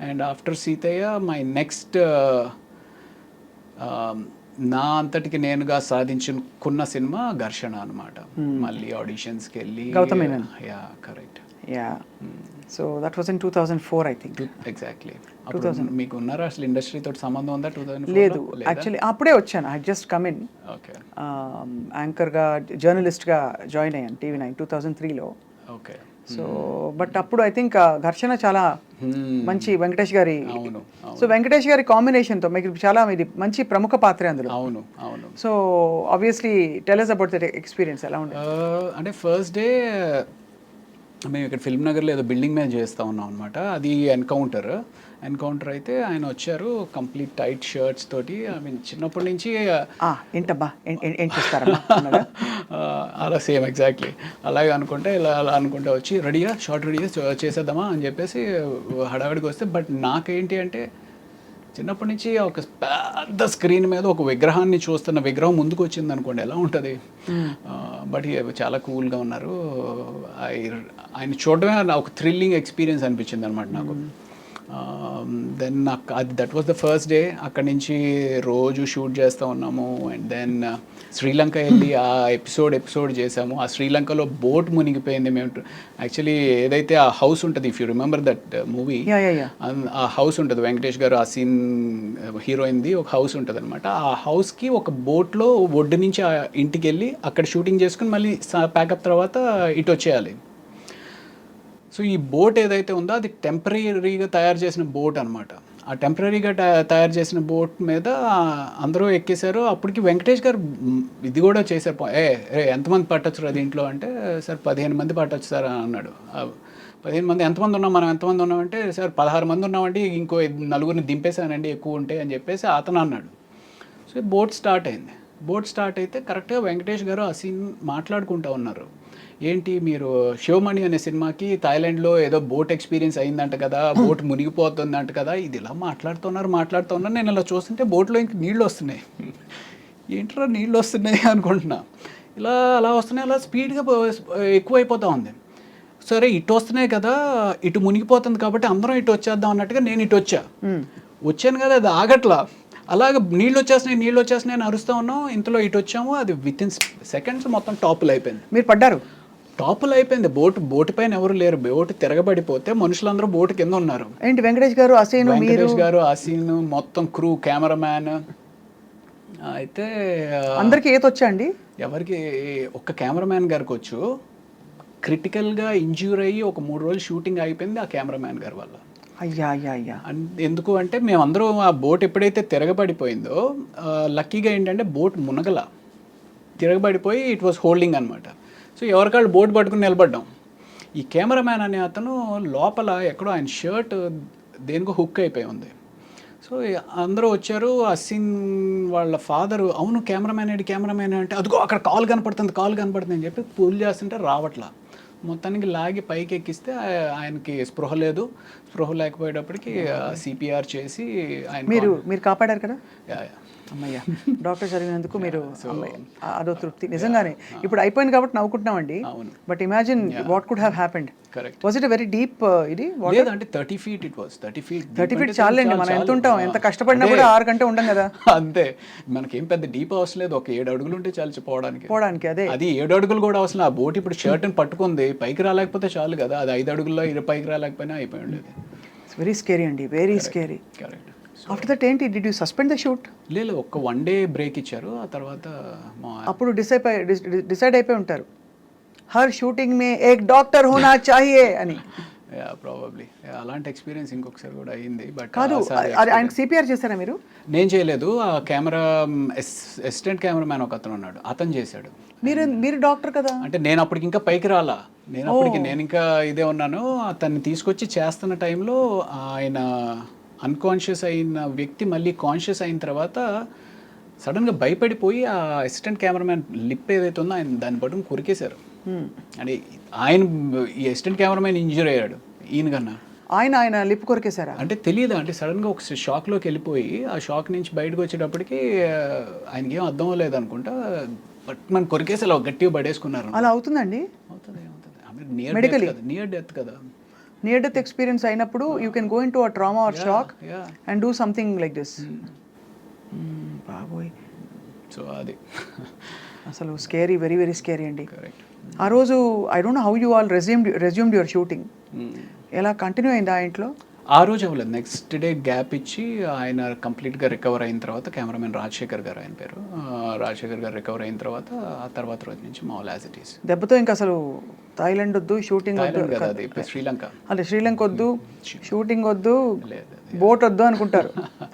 And after Seethayya my next నా అంతటికి నేనుగా సాధించుకున్న సినిమా ఘర్షణ అనమాట. మళ్ళీ ఆడిషన్స్కి వెళ్ళి Gautham Menon. Yeah correct. Yeah so that was in 2004 I think. Exactly. మీకు ఉన్నారా అసలు ఇండస్ట్రీ తోటి సంబంధం ఉందా 2004? లేదు యాక్చువల్లీ అప్పుడే వచ్చాను. I just come in. Okay. యాంకర్గా జర్నలిస్ట్గా జాయిన్ అయ్యాను TV9 2003లో. ఓకే. సో బట్ అప్పుడు ఐ థింక్ ఘర్షణ చాలా మంచి వెంకటేష్ గారి. అవును. సో వెంకటేష్ గారి కాంబినేషన్తో మీకు చాలా ఇది మంచి ప్రముఖ పాత్ర అందులో. అవును అవును. So obviously tell us about that experience ఎలా ఉండేది? అంటే ఫస్ట్ డే మేము ఇక్కడ ఫిల్మ్ నగర్లో ఏదో బిల్డింగ్ మీద చేస్తూ ఉన్నాం అనమాట. అది ఎన్కౌంటర్ అయితే ఆయన వచ్చారు కంప్లీట్ టైట్ షర్ట్స్ తోటి. ఐ మీన్ చిన్నప్పటి నుంచి ఏంటబ్బా ఏం చేస్తారా అలా సేమ్ ఎగ్జాక్ట్లీ అలాగే అనుకుంటే అలా అనుకుంటే వచ్చి రెడీగా షార్ట్ రెడీగా చేసేద్దామా అని చెప్పేసి హడావిడికి వస్తే, బట్ నాకేంటి అంటే చిన్నప్పటి నుంచి ఒక పెద్ద స్క్రీన్ మీద ఒక విగ్రహాన్ని చూస్తున్న విగ్రహం ముందుకు వచ్చింది అనుకోండి ఎలా ఉంటుంది. బట్ చాలా కూల్గా ఉన్నారు. ఆయన చూడడమే ఒక థ్రిల్లింగ్ ఎక్స్పీరియన్స్ అనిపించింది అనమాట నాకు. దెన్ అది that was the first day. అక్కడి నుంచి రోజు షూట్ చేస్తూ ఉన్నాము. అండ్ దెన్ శ్రీలంక వెళ్ళి ఆ ఎపిసోడ్ చేసాము. ఆ శ్రీలంకలో బోట్ మునిగిపోయింది. మేము యాక్చువల్లీ ఏదైతే ఆ హౌస్ ఉంటుంది, if you remember that movie, ఆ హౌస్ ఉంటుంది వెంకటేష్ గారు ఆ సీన్ హీరోయిన్ది ఒక హౌస్ ఉంటుంది అనమాట. ఆ హౌస్కి ఒక బోట్లో ఒడ్డు నుంచి ఆ ఇంటికి వెళ్ళి అక్కడ షూటింగ్ చేసుకుని మళ్ళీ ప్యాకప్ తర్వాత ఇటు వచ్చేయాలి. సో ఈ బోట్ ఏదైతే ఉందో అది టెంపరీగా తయారు చేసిన బోట్ అనమాట. ఆ టెంపరీగా తయారు చేసిన బోట్ మీద అందరూ ఎక్కేశారు. అప్పటికి వెంకటేష్ గారు ఇది కూడా చేశారు. ఎంతమంది పట్టొచ్చు దీంట్లో అంటే, సార్ 15 మంది పట్టొచ్చు సార్ అని అన్నాడు. 15 మంది ఎంతమంది ఉన్నాం, మనం ఎంతమంది ఉన్నామంటే, సార్ 16 మంది ఉన్నామండి, ఇంకో 4 దింపేశానండి ఎక్కువ ఉంటే అని చెప్పేసి అతను అన్నాడు. సో బోట్ స్టార్ట్ అయింది. బోట్ స్టార్ట్ అయితే కరెక్ట్గా వెంకటేష్ గారు ఆ సీన్ మాట్లాడుకుంటూ ఉన్నారు. ఏంటి మీరు శివమణి అనే సినిమాకి థాయిలాండ్లో ఏదో బోట్ ఎక్స్పీరియన్స్ అయిందంట కదా, బోట్ మునిగిపోతుందంట కదా, ఇది ఇలా మాట్లాడుతున్నారు. నేను ఇలా చూస్తుంటే బోట్లో ఇంక నీళ్ళు వస్తున్నాయి. ఏంట్రా నీళ్ళు వస్తున్నాయి అనుకుంటున్నా. అలా వస్తున్నాయి, అలా స్పీడ్గా ఎక్కువైపోతూ ఉంది. సరే ఇటు వస్తున్నాయి కదా, ఇటు మునిగిపోతుంది కాబట్టి అందరం ఇటు వచ్చేద్దాం అన్నట్టుగా నేను ఇటు వచ్చాను కదా, అది ఆగట్లా. అలాగే నీళ్ళు వచ్చేస్తున్నాయి అని అరుస్తూ ఉన్నాం. ఇంతలో ఇటు వచ్చాము, అది విత్ ఇన్ సెకండ్స్ మొత్తం టాపులు అయిపోయింది. మీరు పడ్డారు? టాపులు అయిపోయింది. బోటు పైన ఎవరు లేరు. బోటు తిరగబడిపోతే మనుషులందరూ బోటు కింద ఉన్నారు. ఏంటి వెంకటేష్ గారు ఆ సీన్ మొత్తం క్రూ, కెమెరామ్యాన్. అయితే అందరికి ఈత వచ్చా అండి? ఎవరికి? ఒక్క కెమెరామ్యాన్ గారికి వచ్చు. క్రిటికల్గా ఇంజ్యూర్ అయ్యి ఒక 3 రోజులు షూటింగ్ అయిపోయింది ఆ కెమెరామ్యాన్ గారి వల్ల. అయ్యా. ఎందుకు అంటే మేమందరం ఆ బోట్ ఎప్పుడైతే తిరగబడిపోయిందో లక్కీగా ఏంటంటే బోట్ మునగల, తిరగబడిపోయి ఇట్ వాస్ హోల్డింగ్ అనమాట. సో ఎవరికాళ్ళు బోట్ పట్టుకుని నిలబడ్డాం. ఈ కెమెరామ్యాన్ అనే అతను లోపల ఎక్కడో ఆయన షర్ట్ దేనికో హుక్ అయిపోయి ఉంది. సో అందరూ వచ్చారు. ఆ సీన్ వాళ్ళ ఫాదరు, అవును కెమెరామ్యాన్ అంటే అదిగో అక్కడ కాల్ కనపడుతుంది అని చెప్పి పూల్ చేస్తుంటే రావట్లా. మొత్తానికి లాగి పైకి ఎక్కిస్తే ఆయనకి స్పృహ లేకపోయేటప్పటికి CPR చేసి ఆయన మీరు కాపాడారు కదా. అమ్మయ్య, డాక్టర్ చదివినందుకు మీరు అదో తృప్తి నిజంగానే. ఇప్పుడు అయిపోయింది కాబట్టి నవ్వుకుంటున్నామండి. But imagine what could have happened. Was it very deep? ఇది అంటే 30 feet. It was 30 feet. చాలండి. మనం ఎంత ఉంటాం, ఎంత కష్టపడినా కూడా 6 గంటలు ఉండం కదా. అంతే, మనకేం పెద్ద డీప్ అవసరం లేదు. ఒక 7 అడుగులు ఉంటే చాలు పోవడానికి. అది 7 అడుగులు కూడా అవసరం. ఆ బోట్ ఇప్పుడు షర్ట్ని పట్టుకుంది, పైకి రాలేకపోతే చాలు కదా. అది 5 అడుగుల్లో పైకి రాలేకపోయినా అయిపోయి ఉండేది. వెరీ స్కేరీ అండి, very scary. Correct. After that ఏంటి, did you suspend the shoot? లేదు, ఒక 1 day బ్రేక్ ఇచ్చారు. ఆ తర్వాత అప్పుడు డిసైడ్ అయిపోయి ఉంటారు, హర్ షూటింగ్ మే ఏక్ డాక్టర్ హోనా చాహియే అని. ప్రాబబ్లీ అలాంటి ఎక్స్పీరియన్స్ ఇంకొకసారి కూడా అయింది. బట్ కాదు, ఆయనకి CPR చేశారా మీరు? నేను చేయలేదు. ఆ అసిస్టెంట్ కెమెరామ్యాన్ ఒక అతను ఉన్నాడు, అతను చేశాడు. మీరు డాక్టర్ కదా. అంటే నేను అప్పటికి ఇంకా పైకి రాలా. నేను ఇంకా ఇదే ఉన్నాను. అతన్ని తీసుకొచ్చి చేస్తున్న టైంలో ఆయన అన్కాన్షియస్ అయిన వ్యక్తి మళ్ళీ కాన్షియస్ అయిన తర్వాత సడన్గా భయపడిపోయి ఆ అసిస్టెంట్ కెమెరామ్యాన్ లిప్ ఏదైతే ఉందో ఆయన దాన్ని పట్టుకుని కొరికేశారు. అంటే ఈ అసిస్టెంట్ కెమెరామ్యాన్ ఇంజూర్ అయ్యాడు ఈయన కన్నా. ఆయన లిప్ కొరికేశారా? అంటే తెలియదు, అంటే సడన్గా ఒక షాక్లోకి వెళ్ళిపోయి ఆ షాక్ నుంచి బయటకు వచ్చేటప్పటికి ఆయనకి ఏం అర్థం లేదు అనుకుంటా, బట్ మనం కొరికేసి అలా గట్టిగా పడేసుకున్నారు. అలా అవుతుందండి? అవుతుంది. నియర్ డెత్ కదా. నియర్ డెత్ ఎక్స్పీరియన్స్ అయినప్పుడు you can go in to a trauma or shock yeah. And do something like this. బాబోయ్, సో అది అసలు స్కేరీ, వెరీ వెరీ స్కేరీ అండి. కరెక్ట్. ఆ రోజు I don't know how you all resumed your shooting. ఎలా continue అయిందా ఆ ఇంట్లో? ఆ రోజు అవ్వలేదు, నెక్స్ట్ డే గ్యాప్ ఇచ్చి ఆయన కంప్లీట్గా రికవర్ అయిన తర్వాత, కెమెరామెన్ రాజశేఖర్ గారు ఆయన పేరు, రాజశేఖర్ గారు రికవర్ అయిన తర్వాత ఆ తర్వాత రోజు నుంచి మామూలు యాజ్ ఇట్ ఈస్. దెబ్బతో ఇంకా అసలు థాయిలాండ్ వద్దు, షూటింగ్ వద్దు, కదా అది శ్రీలంక, అదే శ్రీలంక వద్దు, షూటింగ్ వద్దు, బోట్ వద్దు అనుకుంటారు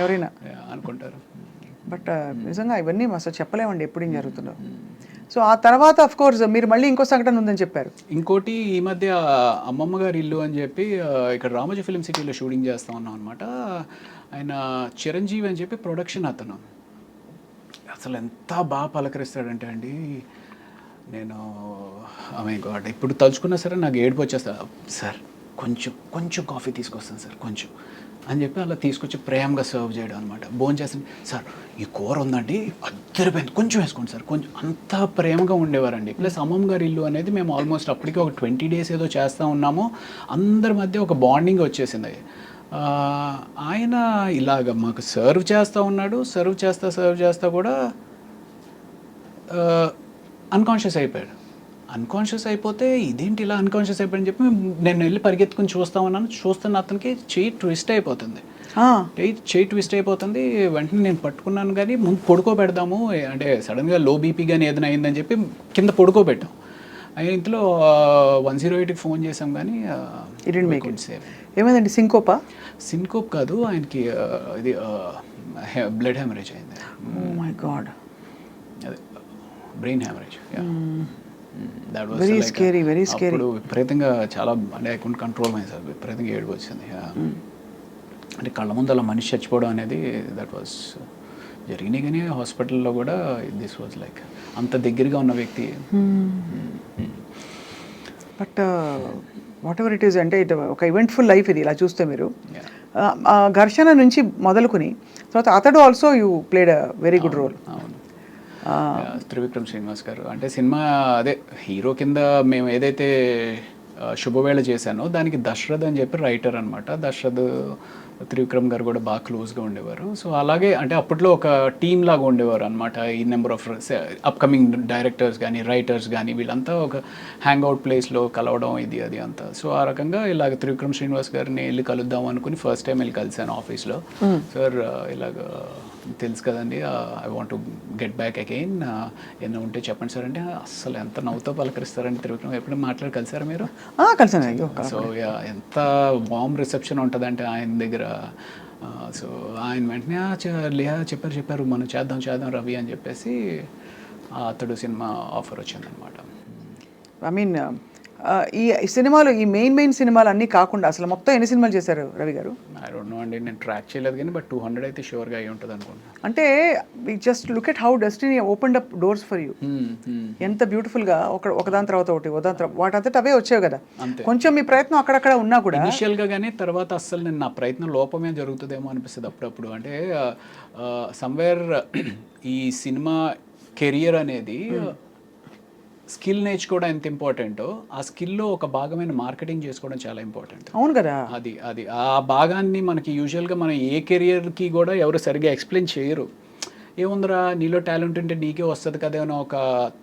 ఎవరైనా అనుకుంటారు. బట్ నిజంగా ఇవన్నీ అసలు చెప్పలేమండి ఎప్పుడు ఏం జరుగుతుందో. సో ఆ తర్వాత అఫ్ కోర్స్ మీరు మళ్ళీ ఇంకో సంఘటన ఉందని చెప్పారు. ఇంకోటి ఈ మధ్య అమ్మమ్మ గారి ఇల్లు అని చెప్పి ఇక్కడ రామోజీ ఫిలిం సిటీలో షూటింగ్ చేస్తూ ఉన్నాం అనమాట. ఆయన చిరంజీవి అని చెప్పి ప్రొడక్షన్ అతను అసలు ఎంత బాగా పలకరిస్తాడంటే అండి, నేను ఆమె గాడ్ ఇప్పుడు తలుచుకున్నా సరే నాకు ఏడుపు వచ్చేస్తా. సార్ కొంచెం కాఫీ తీసుకొస్తాను సార్ కొంచెం అని చెప్పి అలా తీసుకొచ్చి ప్రేమగా సర్వ్ చేయడం అనమాట. భోజనం చేస్తాను, సార్ ఈ కూర ఉందండి అద్దరిపోయింది కొంచెం వేసుకోండి సార్, కొంచెం అంత ప్రేమగా ఉండేవారండి. ప్లస్ అమ్మమ్మ గారి ఇల్లు అనేది మేము ఆల్మోస్ట్ అప్పటికి ఒక 20 days ఏదో చేస్తూ ఉన్నాము. అందరి మధ్య ఒక బాండింగ్ వచ్చేసింది. ఆయన ఇలాగ మాకు సర్వ్ చేస్తూ ఉన్నాడు, సర్వ్ చేస్తా కూడా అన్కాన్షియస్ అయిపోయాడు. అన్కాన్షియస్ అయిపోతే ఇదేంటి ఇలా అన్కాన్షియస్ అయిపోయాడని చెప్పి నేను వెళ్ళి పరిగెత్తుకుని చూస్తున్న అతనికి చెయ్యి ట్విస్ట్ అయిపోతుంది. వెంటనే నేను పట్టుకున్నాను, కానీ ముందు పడుకోబెడదాము అంటే సడన్గా లో బీపీ కానీ ఏదైనా అయిందని చెప్పి కింద పడుకోబెట్టాం. అయిన ఇంట్లో 108కి ఫోన్ చేసాం, కానీ ఏమైందండి? సింకోప్ కాదు, ఆయనకి ఇది బ్లడ్ హెమరేజ్ అయింది. ఓ మై గాడ్, అదే బ్రెయిన్ హెమరేజ్. Very scary. అప్పుడు విపరీతంగా చాలా అంటే I couldn't control my self, విపరీతంగా ఏడుపు వచ్చింది. అంటే కళ్ళ ముందు అలా మనిషి చచ్చిపోవడం అనేది దట్ వాస్ జరిగినాయి. కానీ హాస్పిటల్లో కూడా దిస్ వాజ్ లైక్ అంత దగ్గరగా ఉన్న వ్యక్తి. But what ever it is, అంటే ఇది ఒక ఈవెంట్ఫుల్ లైఫ్ ఇది ఇలా చూస్తే మీరు. ఘర్షణ నుంచి మొదలుకుని తర్వాత అతడు also you played a very good role. అవును, త్రివిక్రమ్ శ్రీనివాస్ గారు అంటే సినిమా అదే హీరో కింద మేము ఏదైతే శుభవేళ చేశానో దానికి దశరథ్ అని చెప్పి రైటర్ అనమాట. దశరథ్ త్రివిక్రమ్ గారు కూడా బాగా క్లోజ్గా ఉండేవారు. సో అలాగే అంటే అప్పట్లో ఒక టీమ్ లాగా ఉండేవారు అనమాట. ఈ నెంబర్ ఆఫ్ అప్కమింగ్ డైరెక్టర్స్ కానీ రైటర్స్ కానీ వీళ్ళంతా ఒక హ్యాంగ్అవుట్ ప్లేస్లో కలవడం ఇది అది అంతా. సో ఆ రకంగా ఇలాగ త్రివిక్రమ్ శ్రీనివాస్ గారిని వెళ్ళి కలుద్దాం అనుకుని ఫస్ట్ టైం వెళ్ళి కలిశాను ఆఫీస్లో. సార్ ఇలాగ తెలుసు కదండి, I want to get back again, ఏమైనా ఉంటే చెప్పండి సార్ అంటే అసలు ఎంత నవ్వుతో పలకరిస్తారండి త్రివిక్రమ్. ఎప్పుడు మాట్లాడి కలిసారా మీరు? కలిసాను. సో ఎంత వామ్ రిసెప్షన్ ఉంటుందంటే ఆయన దగ్గర. సో ఆయన వెంటనే చెప్పారు మనం చేద్దాం రవి అని చెప్పేసి అతడు సినిమా ఆఫర్ వచ్చిందనమాట. ఐ మీన్ ఈ సినిమాలు, ఈ మెయిన్ సినిమాలు అన్నీ కాకుండా అసలు మొత్తం ఎన్ని సినిమాలు చేశారు రవి గారు? ఐ డోంట్ నో అండి, నేను ట్రాక్ చేయలేదు కానీ బట్ 200 అయితే షూర్గా అయి ఉంటుంది అనుకుంటున్నాను. అంటే just look at how destiny opened up doors for you. ఎంత బ్యూటిఫుల్గా ఒకదాని తర్వాత ఒకటి వాటంతట అవే వచ్చావు కదా. కొంచెం మీ ప్రయత్నం అక్కడక్కడ ఉన్నా కూడా ఇనిషియల్గా, కానీ తర్వాత అస్సలు నేను నా ప్రయత్నం లోపమే జరుగుతుందేమో అనిపిస్తుంది అప్పుడప్పుడు. అంటే సమ్వేర్ ఈ సినిమా కెరియర్ అనేది స్కిల్ నేర్చుకోవడం ఎంత ఇంపార్టెంటో ఆ స్కిల్లో ఒక భాగమైన మార్కెటింగ్ చేసుకోవడం చాలా ఇంపార్టెంట్. అవును కదా. అది ఆ భాగాన్ని మనకి యూజువల్గా మనం ఏ కెరియర్కి కూడా ఎవరు సరిగ్గా ఎక్స్ప్లెయిన్ చేయరు. ఏముందిరా నీలో టాలెంట్ ఉంటే నీకే వస్తుంది కదా అని ఒక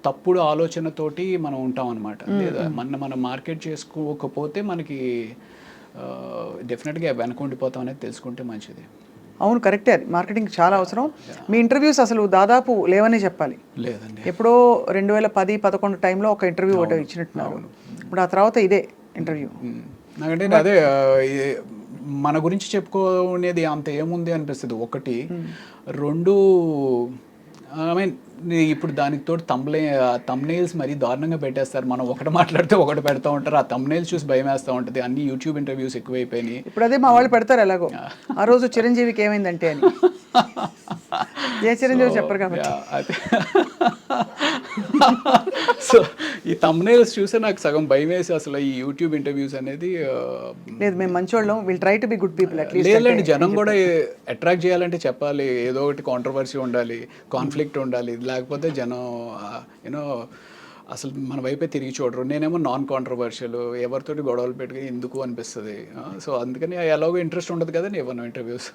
తప్పుడు ఆలోచనతోటి మనం ఉంటాం అనమాట. లేదా మనం మార్కెట్ చేసుకోకపోతే మనకి డెఫినెట్గా వెనకుండిపోతాం అనేది తెలుసుకుంటే మంచిది. అవును, కరెక్టే. అది మార్కెటింగ్ చాలా అవసరం. మీ ఇంటర్వ్యూస్ అసలు దాదాపు లేవనే చెప్పాలి. లేదండి, ఎప్పుడో 2010-11 టైంలో ఒక ఇంటర్వ్యూ ఒకటి ఇచ్చినట్టున్నారు. ఇప్పుడు ఆ తర్వాత ఇదే ఇంటర్వ్యూ. నాకంటే అదే మన గురించి చెప్పుకోనేది అంత ఏముంది అనిపిస్తుంది. ఒకటి, రెండు ఐ మీన్ ఇప్పుడు దానికి తోడు తమ్నెయిల్స్ మరీ దారుణంగా పెట్టేస్తారు. మనం ఒకటి మాట్లాడితే ఒకటి పెడతా ఉంటారు. ఆ తమ్నెయిల్స్ చూసి భయం వేస్తూ ఉంటుంది. అన్ని యూట్యూబ్ ఇంటర్వ్యూస్ ఎక్కువైపోయినాయి. ఇప్పుడు అదే మా వాళ్ళు పెడతారు ఎలాగో. ఆ రోజు చిరంజీవికి ఏమైందంటే అని ఏ చిరంజీవి చెప్పరు కాబట్టి. సో ఈ తమ్నెయిల్స్ చూస్తే నాకు సగం భయం వేసి అసలు ఈ యూట్యూబ్ ఇంటర్వ్యూస్ అనేది లేదు. మేము మంచోళ్ళం, will try to be good people at least. లేదండి, జనం కూడా అట్రాక్ట్ చేయాలంటే చెప్పాలి, ఏదో ఒకటి కాంట్రవర్సీ ఉండాలి, కాన్ఫ్లిక్ట్ ఉండాలి. లేకపోతే జనం యూనో అసలు మన వైపే తిరిగి చూడరు. నేనేమో నాన్ కాంట్రవర్షియల్, ఎవరితోటి గొడవలు పెట్టుకుని ఎందుకు అనిపిస్తుంది. సో అందుకని ఎలాగో ఇంట్రెస్ట్ ఉండదు కదా, ఇవ్వను ఇంటర్వ్యూస్.